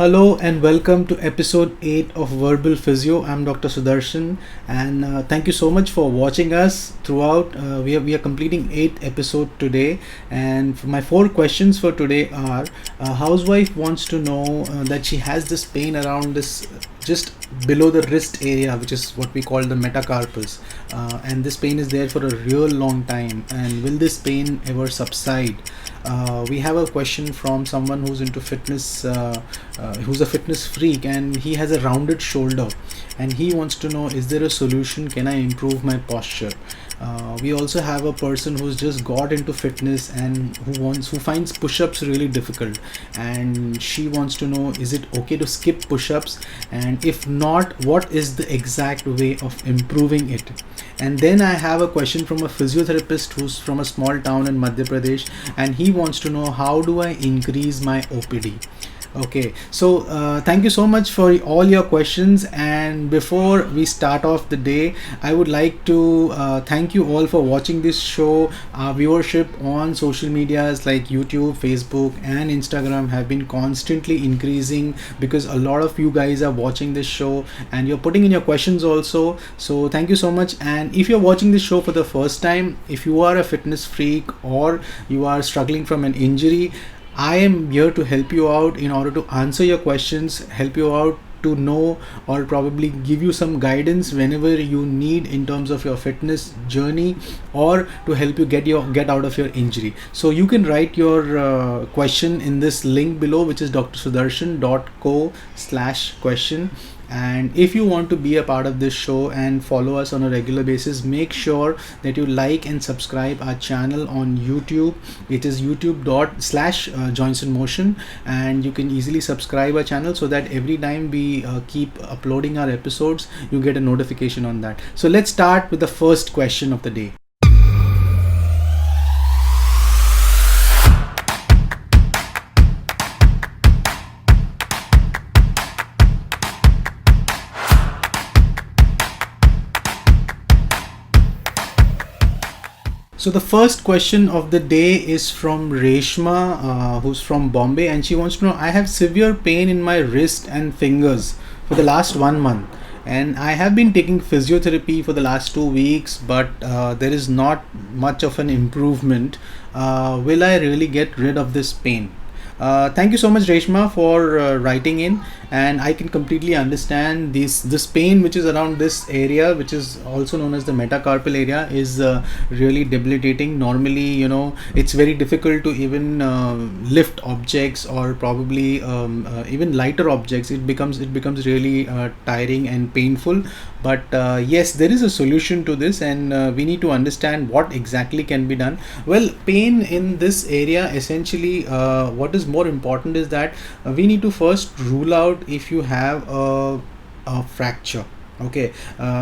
Hello and welcome to episode 8 of Verbl Physio. I'm Dr. Sudarshan and thank you so much for watching us throughout. We are completing 8th episode today, and my 4 questions for today are a housewife wants to know that she has this pain around this just below the wrist area, which is what we call the metacarpals, and this pain is there for a real long time, and will this pain ever subside? We have a question from someone who's into fitness, who's a fitness freak, and he has a rounded shoulder, and he wants to know, is there a solution? Can I improve my posture? We also have a person who's just got into fitness and who finds push-ups really difficult, and she wants to know, is it okay to skip push-ups, and if not, what is the exact way of improving it? And then I have a question from a physiotherapist who's from a small town in Madhya Pradesh, and he wants to know, how do I increase my OPD? Okay, so thank you so much for all your questions, and before we start off the day, I would like to thank you all for watching this show. Our viewership on social medias like YouTube, Facebook and Instagram have been constantly increasing because a lot of you guys are watching this show and you're putting in your questions also. So thank you so much. And if you're watching this show for the first time, if you are a fitness freak or you are struggling from an injury, I am here to help you out in order to answer your questions, help you out to know, or probably give you some guidance whenever you need in terms of your fitness journey, or to help you get out of your injury. So you can write your question in this link below, which is drsudarshan.co/question. And if you want to be a part of this show and follow us on a regular basis, make sure that you like and subscribe our channel on YouTube. It is youtube.com/joints in motion, and you can easily subscribe our channel so that every time we keep uploading our episodes, you get a notification on that. So let's start with the first question of the day. So the first question of the day is from Reshma, who's from Bombay, and she wants to know, I have severe pain in my wrist and fingers for the last 1 month, and I have been taking physiotherapy for the last 2 weeks, but there is not much of an improvement. Will I really get rid of this pain? Thank you so much, Reshma, for writing in, and I can completely understand this pain which is around this area, which is also known as the metacarpal area, is really debilitating. Normally, it's very difficult to even lift objects, or probably even lighter objects. It becomes really tiring and painful. But yes, there is a solution to this, and we need to understand what exactly can be done. Well, pain in this area, essentially, what is more important is that we need to first rule out if you have a fracture. Okay,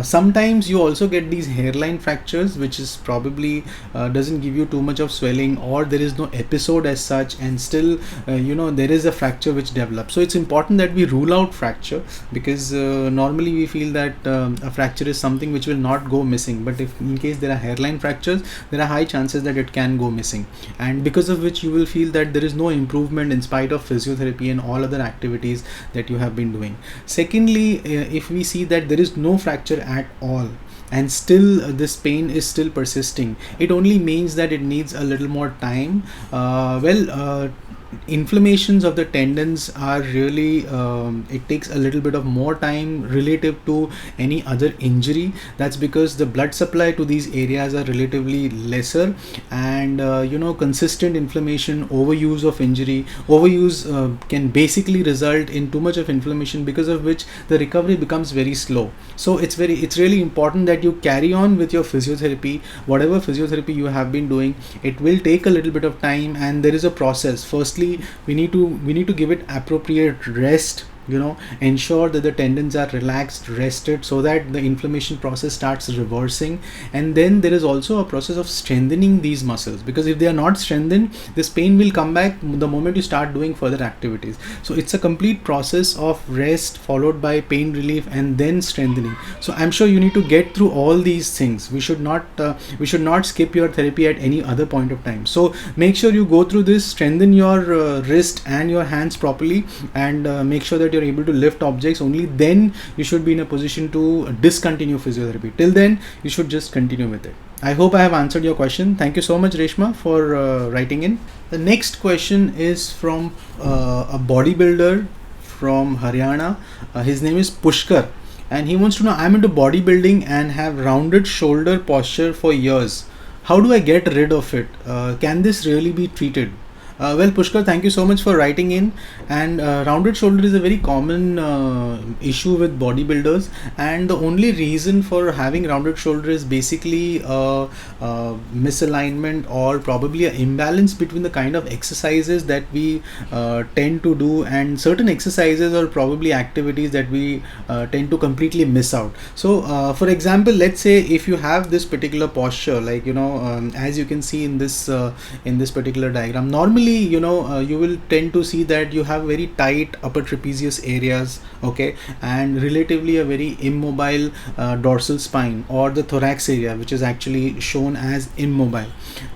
sometimes you also get these hairline fractures, which is probably doesn't give you too much of swelling, or there is no episode as such, and still there is a fracture which develops. So it's important that we rule out fracture, because normally we feel that a fracture is something which will not go missing, but if in case there are hairline fractures, there are high chances that it can go missing, and because of which you will feel that there is no improvement in spite of physiotherapy and all other activities that you have been doing. Secondly, if we see that there is no fracture at all and still this pain is still persisting, it only means that it needs a little more time. Inflammations of the tendons are really it takes a little bit of more time relative to any other injury. That's because the blood supply to these areas are relatively lesser, and consistent inflammation, overuse can basically result in too much of inflammation, because of which the recovery becomes very slow. So it's really important that you carry on with your physiotherapy. Whatever physiotherapy you have been doing, it will take a little bit of time, and there is a process. Firstly, we need to give it appropriate rest, ensure that the tendons are relaxed, rested, so that the inflammation process starts reversing. And then there is also a process of strengthening these muscles, because if they are not strengthened, this pain will come back the moment you start doing further activities. So it's a complete process of rest followed by pain relief and then strengthening. So I'm sure you need to get through all these things. We should not skip your therapy at any other point of time. So make sure you go through this, strengthen your wrist and your hands properly, and make sure that you're able to lift objects. Only then you should be in a position to discontinue physiotherapy. Till then, you should just continue with it. I hope I have answered your question. Thank you so much, Reshma, for writing in. The next question is from a bodybuilder from Haryana. His name is Pushkar, and he wants to know, I'm into bodybuilding and have rounded shoulder posture for years. How do I get rid of it? Can this really be treated? Well, Pushkar, thank you so much for writing in. And rounded shoulder is a very common issue with bodybuilders, and the only reason for having rounded shoulder is basically misalignment or probably an imbalance between the kind of exercises that we tend to do and certain exercises or probably activities that we tend to completely miss out. So, for example, let's say if you have this particular posture, like as you can see in this particular diagram, normally you will tend to see that you have very tight upper trapezius areas, okay, and relatively a very immobile dorsal spine, or the thorax area, which is actually shown as immobile.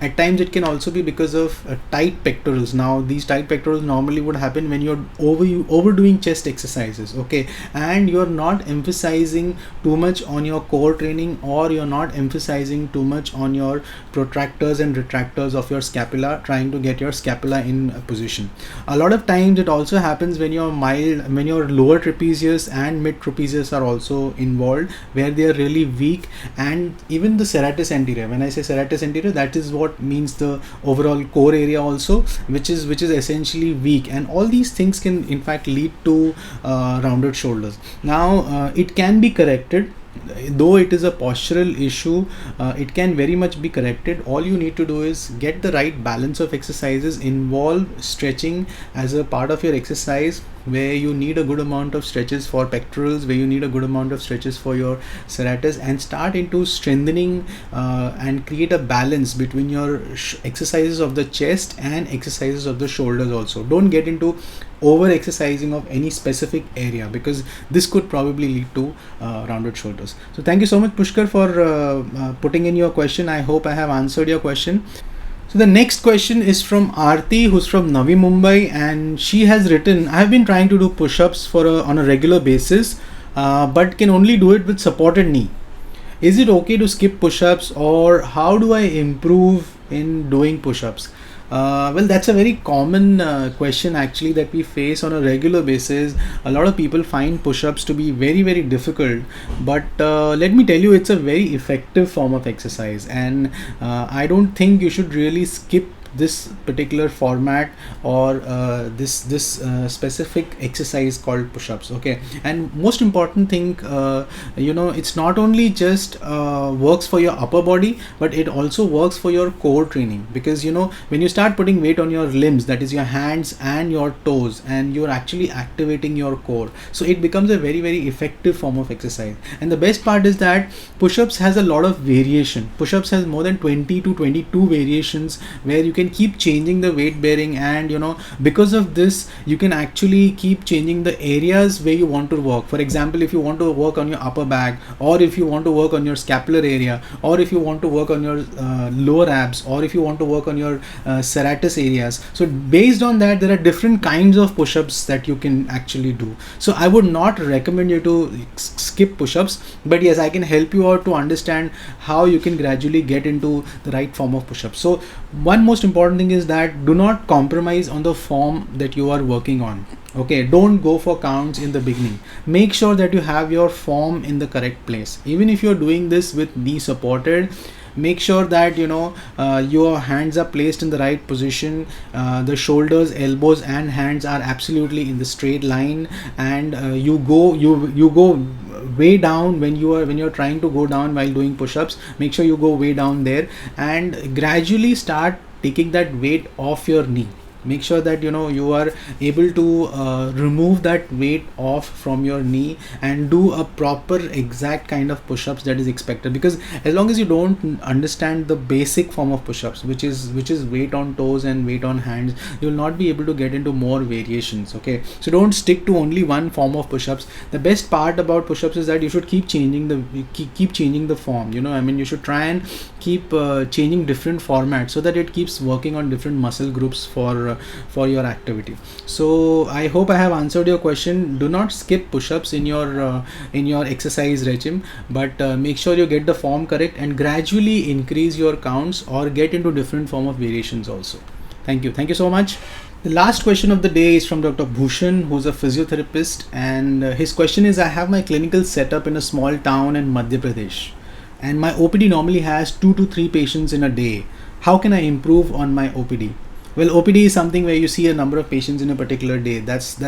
At times it can also be because of tight pectorals. Now these tight pectorals normally would happen when you're overdoing chest exercises, okay, and you're not emphasizing too much on your core training, or you're not emphasizing too much on your protractors and retractors of your scapula, trying to get your scapula in a position. A lot of times it also happens when your lower trapezius and mid trapezius are also involved, where they are really weak, and even the serratus anterior. When I say serratus anterior, that is what means the overall core area also, which is essentially weak, and all these things can in fact lead to rounded shoulders. Now it can be corrected. Though it is a postural issue, it can very much be corrected. All you need to do is get the right balance of exercises, involve stretching as a part of your exercise, where you need a good amount of stretches for pectorals, where you need a good amount of stretches for your serratus, and start into strengthening and create a balance between your exercises of the chest and exercises of the shoulders also. Don't get into over exercising of any specific area, because this could probably lead to rounded shoulders. So thank you so much, Pushkar, for putting in your question. I hope I have answered your question. So the next question is from Aarti, who's from Navi Mumbai, and she has written, I have been trying to do push-ups on a regular basis, but can only do it with supported knee. Is it okay to skip push-ups, or how do I improve in doing push-ups? Well, that's a very common question actually that we face on a regular basis. A lot of people find push-ups to be very, very difficult, but let me tell you, it's a very effective form of exercise, and I don't think you should really skip this particular format or this specific exercise called push-ups, okay. And most important thing, it's not only just works for your upper body, but it also works for your core training, because when you start putting weight on your limbs, that is your hands and your toes, and you're actually activating your core, so it becomes a very, very effective form of exercise. And the best part is that push-ups has a lot of variation. Push-ups has more than 20 to 22 variations, where you can keep changing the weight bearing, and because of this you can actually keep changing the areas where you want to work. For example, if you want to work on your upper back, or if you want to work on your scapular area, or if you want to work on your lower abs, or if you want to work on your serratus areas, so based on that there are different kinds of push-ups that you can actually do. So I would not recommend you to skip push-ups, but yes, I can help you out to understand how you can gradually get into the right form of push-ups. So one most important thing is that do not compromise on the form that you are working on, okay. Don't go for counts in the beginning. Make sure that you have your form in the correct place. Even if you're doing this with knee supported, make sure that your hands are placed in the right position, the shoulders, elbows and hands are absolutely in the straight line, and you go way down when you're trying to go down while doing push-ups. Make sure you go way down there and gradually start taking that weight off your knee. Make sure that you are able to remove that weight off from your knee and do a proper exact kind of push-ups that is expected. Because as long as you don't understand the basic form of push-ups, which is weight on toes and weight on hands, you will not be able to get into more variations. Okay, so don't stick to only one form of push-ups. The best part about push-ups is that you should keep changing the form. I mean, you should try and keep changing different formats so that it keeps working on different muscle groups for your activity. So I hope I have answered your question. Do not skip push-ups in your exercise regime, but make sure you get the form correct and gradually increase your counts or get into different form of variations also. Thank you so much. The last question of the day is from Dr. Bhushan, who's a physiotherapist, and his question is: I have my clinical setup in a small town in Madhya Pradesh, and my OPD normally has 2 to 3 patients in a day. How can I improve on my OPD? Well, OPD is something where you see a number of patients in a particular day. That's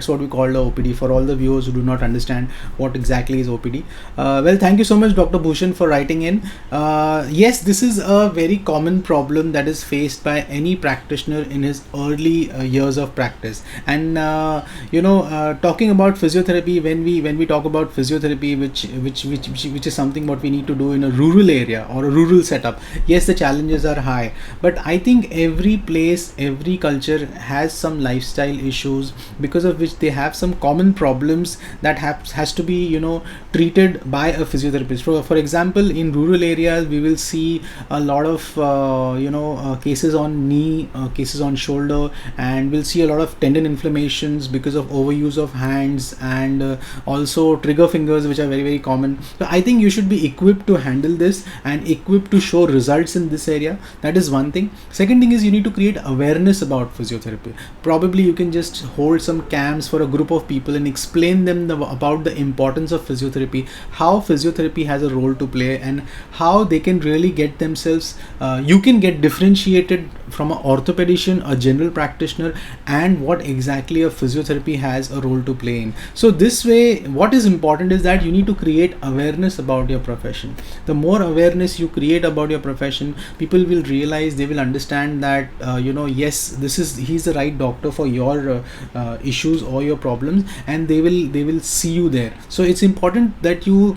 what we call the OPD. For all the viewers who do not understand what exactly is OPD, well, thank you so much, Dr. Bhushan, for writing in. Yes, this is a very common problem that is faced by any practitioner in his early years of practice. And talking about physiotherapy, when we talk about physiotherapy, which is something what we need to do in a rural area or a rural setup, yes, the challenges are high. But I think every place, every culture has some lifestyle issues because of which they have some common problems that has to be treated by a physiotherapist. For example, in rural areas we will see a lot of cases on knee, cases on shoulder, and we'll see a lot of tendon inflammations because of overuse of hands, and also trigger fingers, which are very, very common. So I think you should be equipped to handle this and equipped to show results in this area. That is one thing. Second thing is, you need to create awareness about physiotherapy. Probably you can just hold some camps for a group of people and explain them about the importance of physiotherapy, how physiotherapy has a role to play, and how they can really get themselves, you can get differentiated from an orthopedician, a general practitioner, and what exactly a physiotherapy has a role to play in. So this way, what is important is that you need to create awareness about your profession. The more awareness you create about your profession, people will realize, they will understand that yes, he's the right doctor for your issues or your problems, and they will see you there. So it's important that you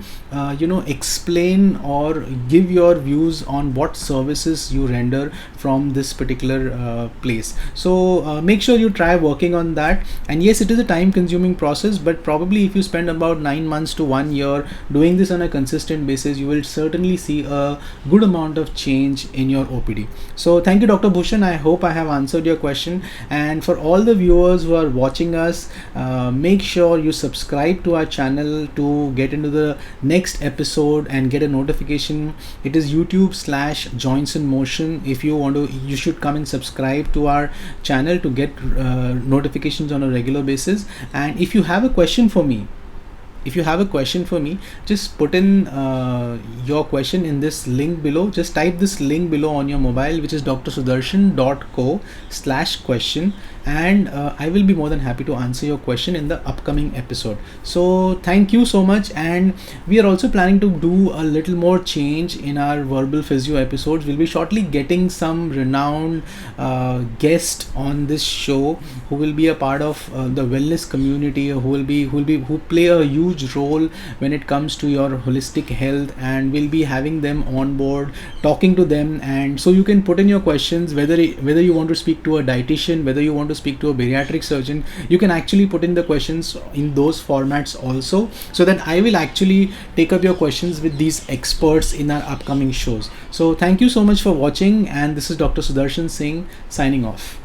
explain or give your views on what services you render from this particular place. So make sure you try working on that. And yes, it is a time consuming process, but probably if you spend about 9 months to 1 year doing this on a consistent basis, you will certainly see a good amount of change in your OPD. So thank you, Dr. Bhushan. I hope I have answered your question. And for all the viewers who are watching us, make sure you subscribe to our channel to get into the next episode and get a notification. It is YouTube/Joints in Motion. If you want to, you should come and subscribe to our channel to get notifications on a regular basis. And if you have a question for me, just put in your question in this link below. Just type this link below on your mobile, which is drsudarshan.co/question, and I will be more than happy to answer your question in the upcoming episode. So thank you so much. And we are also planning to do a little more change in our Verbl Physio episodes. We'll be shortly getting some renowned guest on this show who will be a part of the wellness community, who play a huge role when it comes to your holistic health, and we'll be having them on board, talking to them. And so you can put in your questions, whether you want to speak to a dietitian, whether you want to speak to a bariatric surgeon, you can actually put in the questions in those formats also, so that I will actually take up your questions with these experts in our upcoming shows. So thank you so much for watching, and this is Dr. Sudarshan Singh signing off.